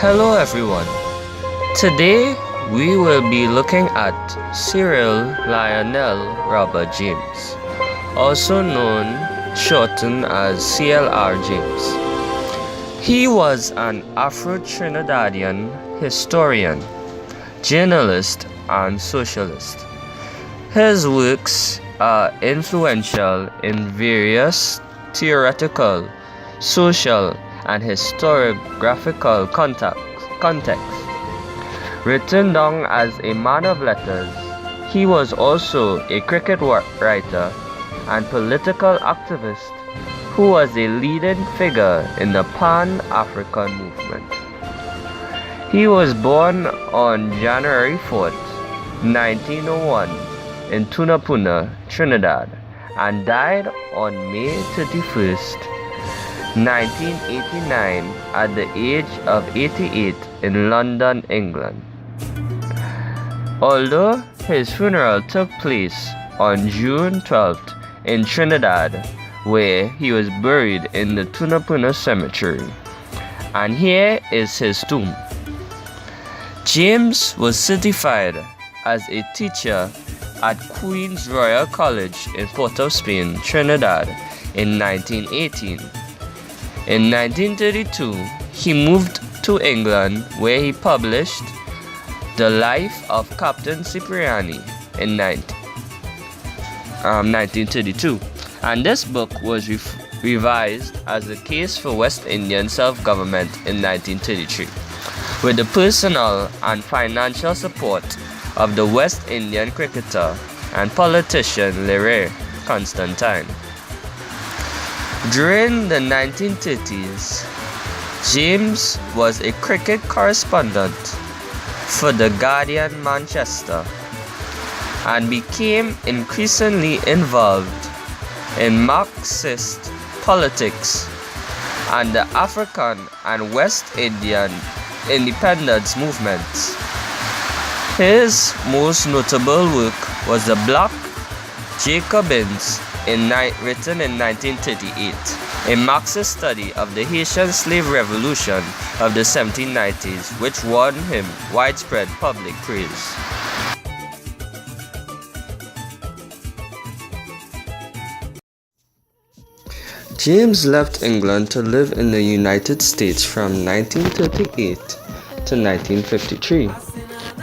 Hello everyone. Today we will be looking at Cyril Lionel Robert James, also known shortened as CLR James. He was an Afro-Trinidadian historian, journalist, and socialist. His works are influential in various theoretical, social, and historiographical contexts. Written down as a man of letters, he was also a cricket writer and political activist who was a leading figure in the Pan-African movement. He was born on January 4th, 1901 in Tunapuna, Trinidad, and died on May 31st, 1989 at the age of 88 in London, England. Although his funeral took place on June 12th in Trinidad, where he was buried in the Tunapuna Cemetery. And here is his tomb. James was certified as a teacher at Queen's Royal College in Port-of-Spain, Trinidad in 1918. In 1932, he moved to England where he published The Life of Captain Cipriani in 1932. And this book was revised as a case for West Indian self-government in 1933, with the personal and financial support of the West Indian cricketer and politician Leray Constantine. During the 1930s, James was a cricket correspondent for The Guardian Manchester and became increasingly involved in Marxist politics and the African and West Indian independence movements. His most notable work was The Black Jacobins, written in 1938, a Marxist study of the Haitian slave revolution of the 1790s, which won him widespread public praise. James left England to live in the United States from 1938 to 1953,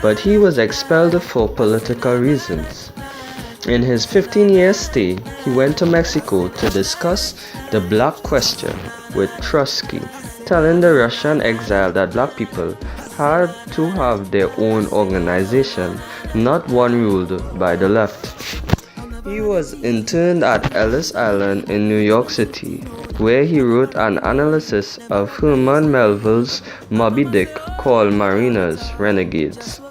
but he was expelled for political reasons. In his 15-year stay, he went to Mexico to discuss the black question with Trotsky, telling the Russian exile that black people had to have their own organization, not one ruled by the left. He was interned at Ellis Island in New York City, where he wrote an analysis of Herman Melville's Moby Dick called Mariners, Renegades,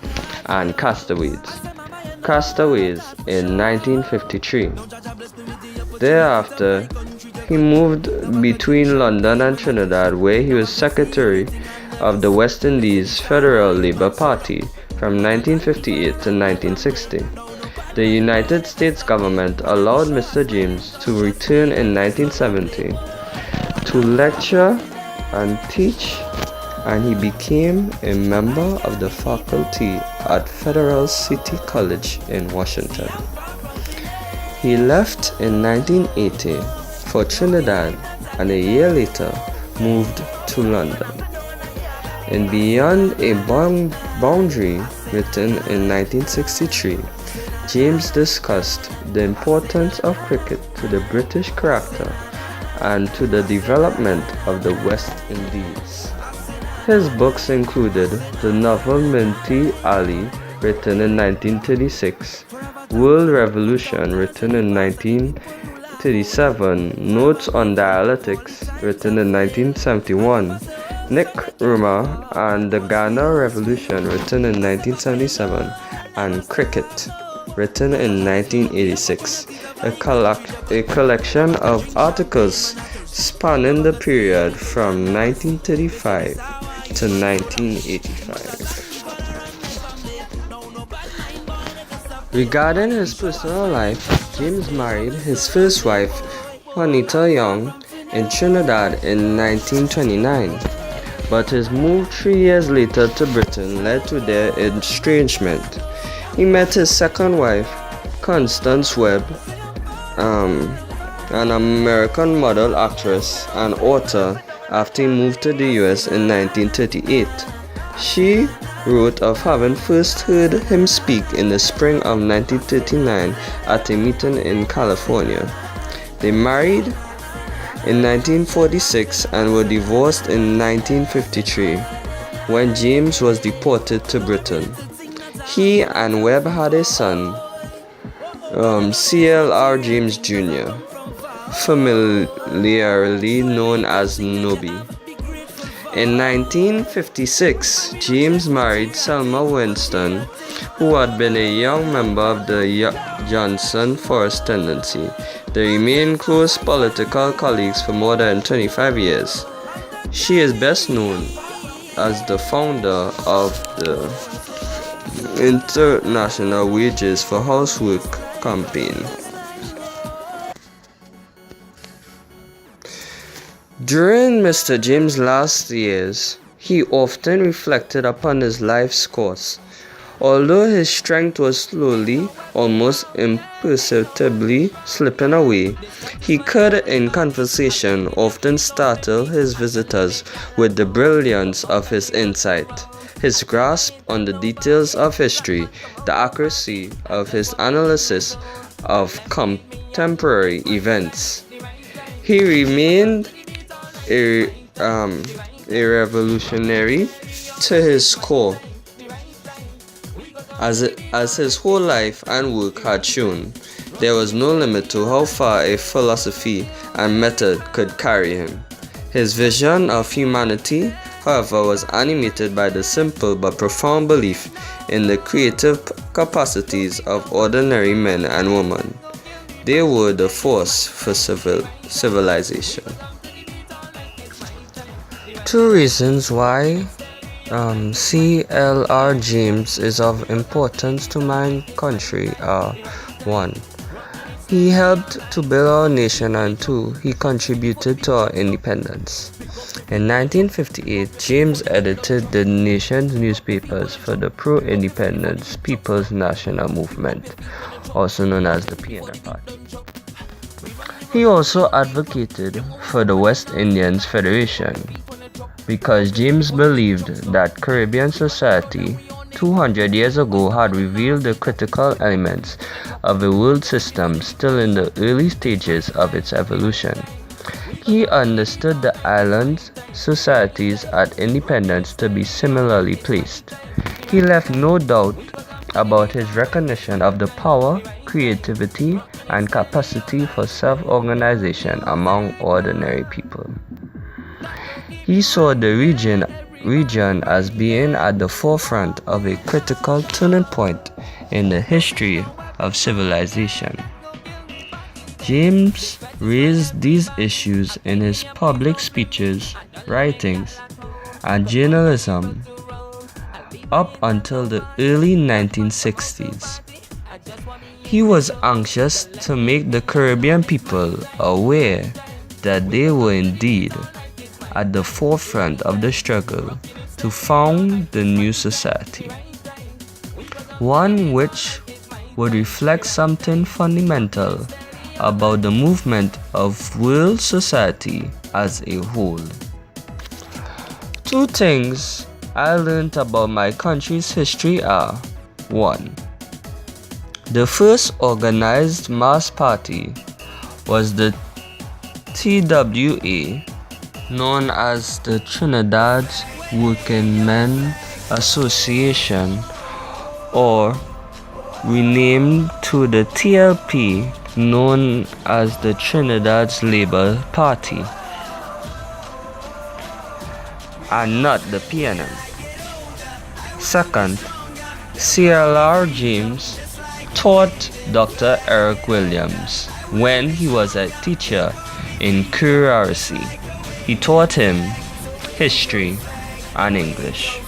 and Castaways in 1953. Thereafter, he moved between London and Trinidad, where he was secretary of the West Indies Federal Labour Party from 1958 to 1960. The United States government allowed Mr. James to return in 1970 to lecture and teach, and he became a member of the faculty at Federal City College in Washington. He left in 1980 for Trinidad and a year later moved to London. In Beyond a Boundary, written in 1963, James discussed the importance of cricket to the British character and to the development of the West Indies. His books included the novel Minty Ali, written in 1936, World Revolution, written in 1937, Notes on Dialectics, written in 1971, Nkrumah and the Ghana Revolution, written in 1977, and Cricket, written in 1986, a collection of articles spanning the period from 1935 to 1985. Regarding his personal life, James married his first wife, Juanita Young, in Trinidad in 1929. but his move 3 years later to Britain led to their estrangement. He met his second wife, Constance Webb, an American model, actress, and author, after he moved to the US in 1938. She wrote of having first heard him speak in the spring of 1939 at a meeting in California. They married in 1946 and were divorced in 1953 when James was deported to Britain. He and Webb had a son, C.L.R. James Jr., familiarly known as Nobby. In 1956, James married Selma Winston, who had been a young member of the Johnson Forest Tendency. They remained close political colleagues for more than 25 years. She is best known as the founder of the International Wages for Housework campaign. During Mr. James' last years, he often reflected upon his life's course. Although his strength was slowly, almost imperceptibly slipping away, he could, in conversation, often startle his visitors with the brilliance of his insight, his grasp on the details of history, the accuracy of his analysis of contemporary events. He remained a revolutionary to his core, as his whole life and work had shown. There was no limit to how far a philosophy and method could carry him. His vision of humanity, however, was animated by the simple but profound belief in the creative capacities of ordinary men and women. They were the force for civilization. Two reasons why C.L.R. James is of importance to my country are: 1. He helped to build our nation, and 2. He contributed to our independence. In 1958, James edited the nation's newspapers for the pro-independence People's National Movement, also known as the PNM Party. He also advocated for the West Indies Federation, because James believed that Caribbean society 200 years ago had revealed the critical elements of a world system still in the early stages of its evolution. He understood the island societies at independence to be similarly placed. He left no doubt about his recognition of the power, creativity, and capacity for self-organization among ordinary people. He saw the region as being at the forefront of a critical turning point in the history of civilization. James raised these issues in his public speeches, writings, and journalism up until the early 1960s. He was anxious to make the Caribbean people aware that they were indeed at the forefront of the struggle to found the new society, one which would reflect something fundamental about the movement of world society as a whole. Two things I learned about my country's history are: 1. The first organized mass party was the TWA, known as the Trinidad Working Men Association, or renamed to the TLP, known as the Trinidad's Labour Party, and not the PNM. Second, C.L.R. James taught Dr. Eric Williams when he was a teacher in Kurarasi. He taught him history and English.